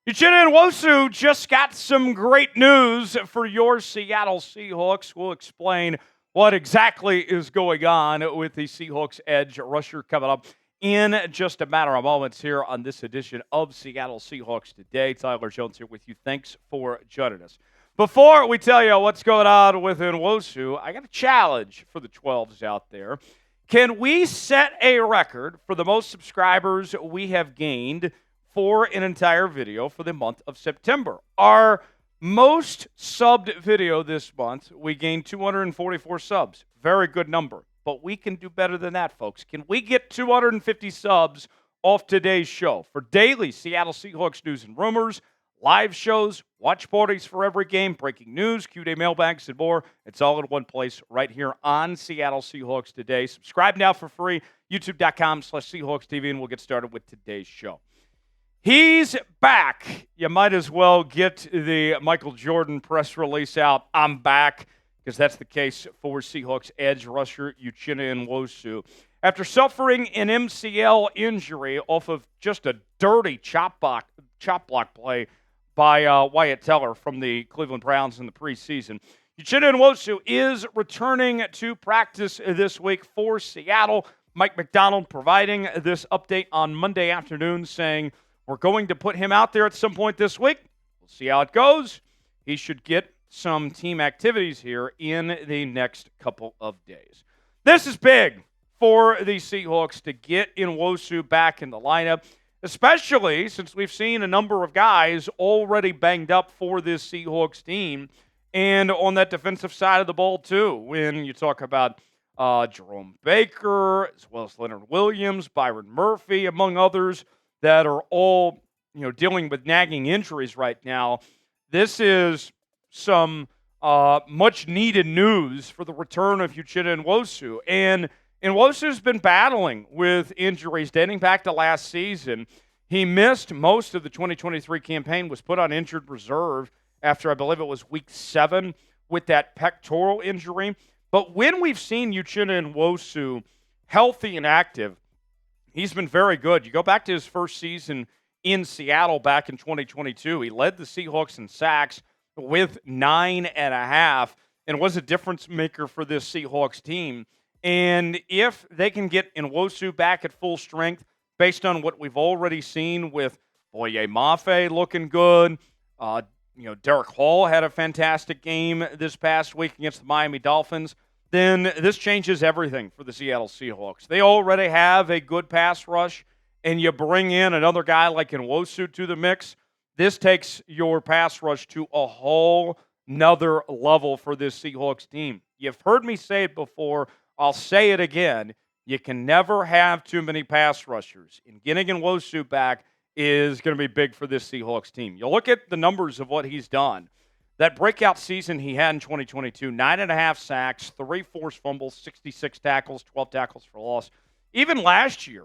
Uchenna Nwosu just got some great news for your Seattle Seahawks. We'll explain what exactly is going on with the Seahawks edge rusher coming up in just a matter of moments here on this edition of Seattle Seahawks Today. Tyler Jones here with you. Thanks for joining us. Before we tell you what's going on with Nwosu, I got a challenge for the 12s out there. Can we set a record for the most subscribers we have gained for an entire video for the month of September? Our most subbed video this month, we gained 244 subs. Very good number. But we can do better than that, folks. Can we get 250 subs off today's show for daily Seattle Seahawks news and rumors, live shows, watch parties for every game, breaking news, Q-Day mailbags, and more? It's all in one place right here on Seattle Seahawks Today. Subscribe now for free, youtube.com/Seahawks TV, and we'll get started with today's show. He's back. You might as well get the Michael Jordan press release out. I'm back, because that's the case for Seahawks edge rusher Uchenna Nwosu. After suffering an MCL injury off of just a dirty chop block play by Wyatt Teller from the Cleveland Browns in the preseason, Uchenna Nwosu is returning to practice this week for Seattle. Mike Macdonald providing this update on Monday afternoon, saying, we're going to put him out there at some point this week. We'll see how it goes. He should get some team activities here in the next couple of days. This is big for the Seahawks to get Nwosu back in the lineup, especially since we've seen a number of guys already banged up for this Seahawks team, and on that defensive side of the ball too. When you talk about Jerome Baker, as well as Leonard Williams, Byron Murphy, among others, that are all, dealing with nagging injuries right now. This is some much-needed news for the return of Uchenna Nwosu. And Nwosu's been battling with injuries dating back to last season. He missed most of the 2023 campaign, was put on injured reserve after, I believe it was week 7, with that pectoral injury. But when we've seen Uchenna Nwosu healthy and active, he's been very good. You go back to his first season in Seattle back in 2022. He led the Seahawks in sacks with 9.5 and was a difference maker for this Seahawks team. And if they can get Nwosu back at full strength, based on what we've already seen with Boye Mafe looking good, Derek Hall had a fantastic game this past week against the Miami Dolphins, then this changes everything for the Seattle Seahawks. They already have a good pass rush, and you bring in another guy like Nwosu to the mix. This takes your pass rush to a whole nother level for this Seahawks team. You've heard me say it before. I'll say it again. You can never have too many pass rushers. And getting Nwosu back is going to be big for this Seahawks team. You look at the numbers of what he's done. That breakout season he had in 2022, 9.5 sacks, 3 forced fumbles, 66 tackles, 12 tackles for loss. Even last year,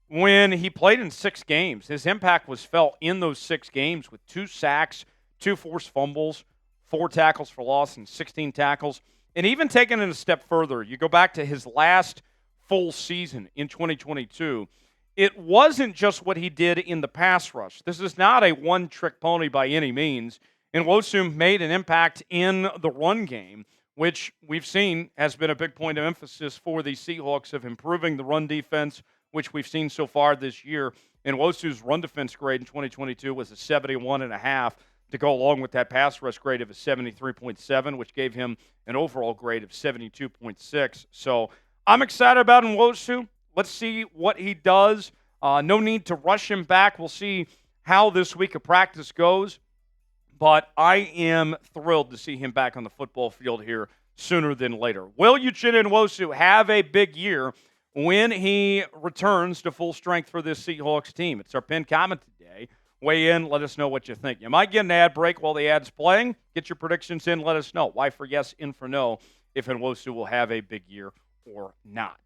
when he played in 6 games, his impact was felt in those 6 games with 2 sacks, 2 forced fumbles, 4 tackles for loss, and 16 tackles. And even taking it a step further, you go back to his last full season in 2022, it wasn't just what he did in the pass rush. This is not a one-trick pony by any means. Nwosu made an impact in the run game, which we've seen has been a big point of emphasis for the Seahawks of improving the run defense, which we've seen so far this year. Nwosu's run defense grade in 2022 was a 71.5 to go along with that pass rush grade of a 73.7, which gave him an overall grade of 72.6. So I'm excited about Nwosu. Let's see what he does. No need to rush him back. We'll see how this week of practice goes. But I am thrilled to see him back on the football field here sooner than later. Will Uchenna Nwosu have a big year when he returns to full strength for this Seahawks team? It's our pinned comment today. Weigh in. Let us know what you think. You might get an ad break while the ad's playing. Get your predictions in. Let us know. Y for yes, in for no, if Nwosu will have a big year or not.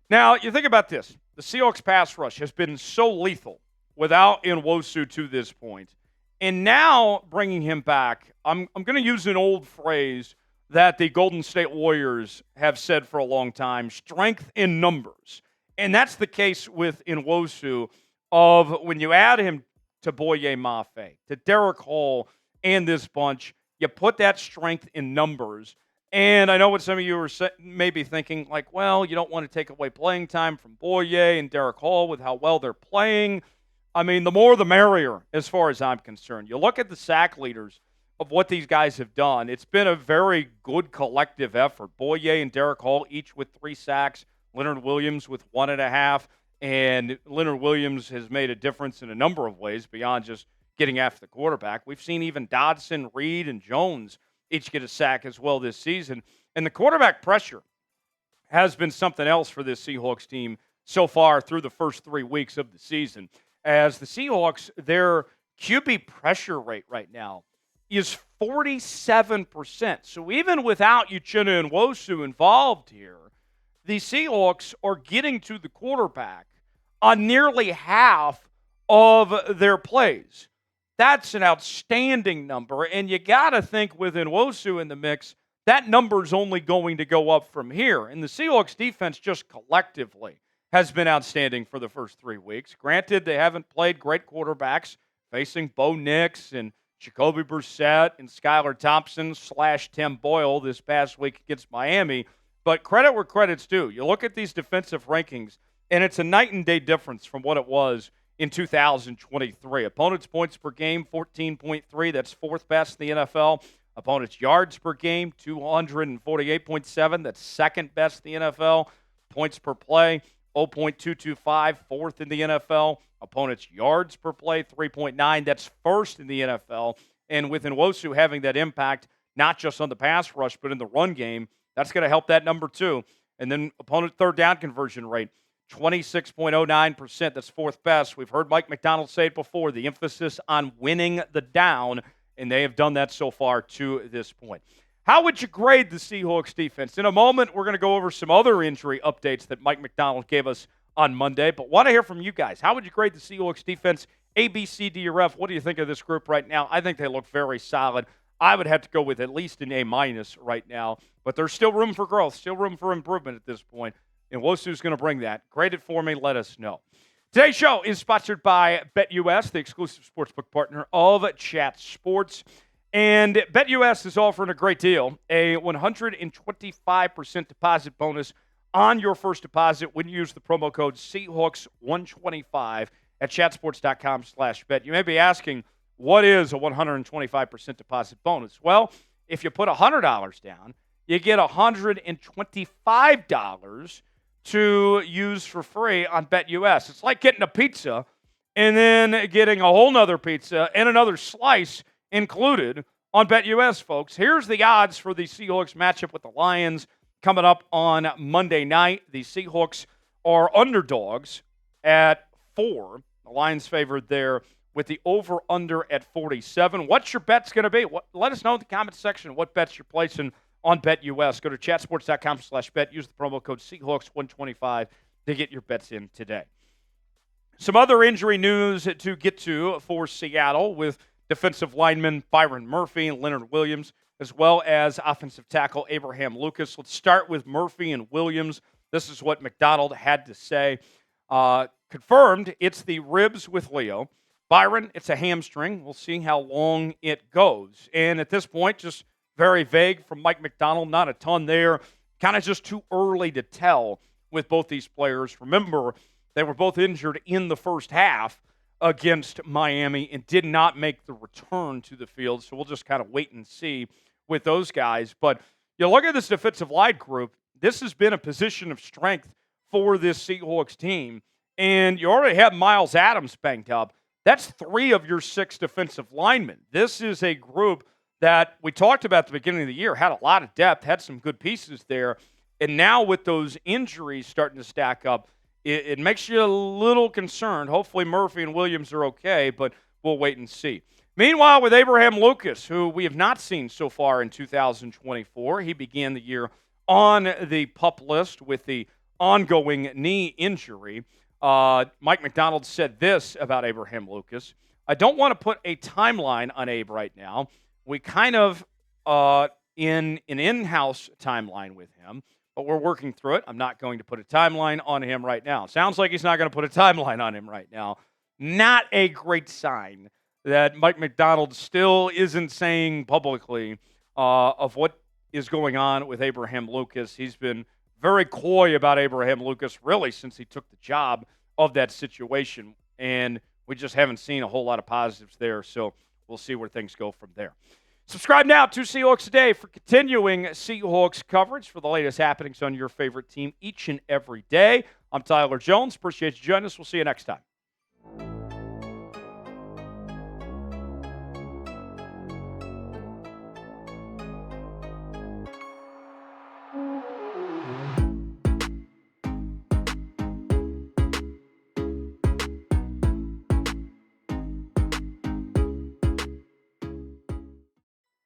Now, you think about this. The Seahawks pass rush has been so lethal without Nwosu to this point. And now bringing him back, I'm going to use an old phrase that the Golden State Warriors have said for a long time, strength in numbers. And that's the case with Nwosu of when you add him to Boye Mafe, to Derek Hall, and this bunch. You put that strength in numbers. And I know what some of you are maybe thinking, like, well, you don't want to take away playing time from Boye and Derek Hall with how well they're playing. I mean, the more the merrier as far as I'm concerned. You look at the sack leaders of what these guys have done. It's been a very good collective effort. Boye and Derek Hall each with 3 sacks. Leonard Williams with 1.5. And Leonard Williams has made a difference in a number of ways beyond just getting after the quarterback. We've seen even Dodson, Reed, and Jones each get a sack as well this season. And the quarterback pressure has been something else for this Seahawks team so far through the first 3 weeks of the season. As the Seahawks, their QB pressure rate right now is 47%. So even without Uchenna Nwosu involved here, the Seahawks are getting to the quarterback on nearly half of their plays. That's an outstanding number, and you got to think with Nwosu in the mix, that number's only going to go up from here. And the Seahawks defense just collectively has been outstanding for the first 3 weeks. Granted, they haven't played great quarterbacks, facing Bo Nix and Jacoby Brissett and Skylar Thompson / Tim Boyle this past week against Miami. But credit where credit's due. You look at these defensive rankings, and it's a night and day difference from what it was in 2023. Opponents' points per game, 14.3. That's 4th best in the NFL. Opponents' yards per game, 248.7. That's 2nd best in the NFL. Points per play, 0.225. 4th in the NFL. Opponents' yards per play, 3.9. That's 1st in the NFL. And with Nwosu having that impact, not just on the pass rush, but in the run game, that's going to help that number too. And then opponent third down conversion rate, 26.09%. That's 4th best. We've heard Mike Macdonald say it before, the emphasis on winning the down, and they have done that so far to this point. How would you grade the Seahawks defense? In a moment, we're going to go over some other injury updates that Mike Macdonald gave us on Monday, but want to hear from you guys. How would you grade the Seahawks defense? A, B, C, D, or F? What do you think of this group right now? I think they look very solid. I would have to go with at least an A- right now, but there's still room for growth, still room for improvement at this point. And Nwosu's going to bring that. Grade it for me. Let us know. Today's show is sponsored by BetUS, the exclusive sportsbook partner of Chat Sports. And BetUS is offering a great deal, a 125% deposit bonus on your first deposit when you use the promo code Seahawks125 at chatsports.com/bet. You may be asking, what is a 125% deposit bonus? Well, if you put $100 down, you get $125 to use for free on BetUS. It's like getting a pizza and then getting a whole nother pizza and another slice included on BetUS, folks. Here's the odds for the Seahawks matchup with the Lions coming up on Monday night. The Seahawks are underdogs at 4. The Lions favored there with the over-under at 47. What's your bet's going to be? Let us know in the comment section what bets you're placing on BetUS. Go to chatsports.com/bet. Use the promo code Seahawks125 to get your bets in today. Some other injury news to get to for Seattle with defensive lineman Byron Murphy and Leonard Williams, as well as offensive tackle Abraham Lucas. Let's start with Murphy and Williams. This is what Macdonald had to say. Confirmed, it's the ribs with Leo. Byron, it's a hamstring. We'll see how long it goes. And at this point, just very vague from Mike Macdonald, not a ton there. Kind of just too early to tell with both these players. Remember, they were both injured in the first half against Miami and did not make the return to the field. So we'll just kind of wait and see with those guys. But you look at this defensive line group, this has been a position of strength for this Seahawks team. And you already have Miles Adams banged up. That's 3 of your 6 defensive linemen. This is a group that we talked about at the beginning of the year, had a lot of depth, had some good pieces there. And now with those injuries starting to stack up, it makes you a little concerned. Hopefully Murphy and Williams are okay, but we'll wait and see. Meanwhile, with Abraham Lucas, who we have not seen so far in 2024, he began the year on the PUP list with the ongoing knee injury. Mike Macdonald said this about Abraham Lucas: I don't want to put a timeline on Abe right now. We kind of in an in-house timeline with him, but we're working through it. I'm not going to put a timeline on him right now. Sounds like he's not going to put a timeline on him right now. not a great sign that Mike Macdonald still isn't saying publicly of what is going on with Abraham Lucas. He's been very coy about Abraham Lucas really since he took the job of that situation, and we just haven't seen a whole lot of positives there, so we'll see where things go from there. Subscribe now to Seahawks Today for continuing Seahawks coverage for the latest happenings on your favorite team each and every day. I'm Tyler Jones. Appreciate you joining us. We'll see you next time.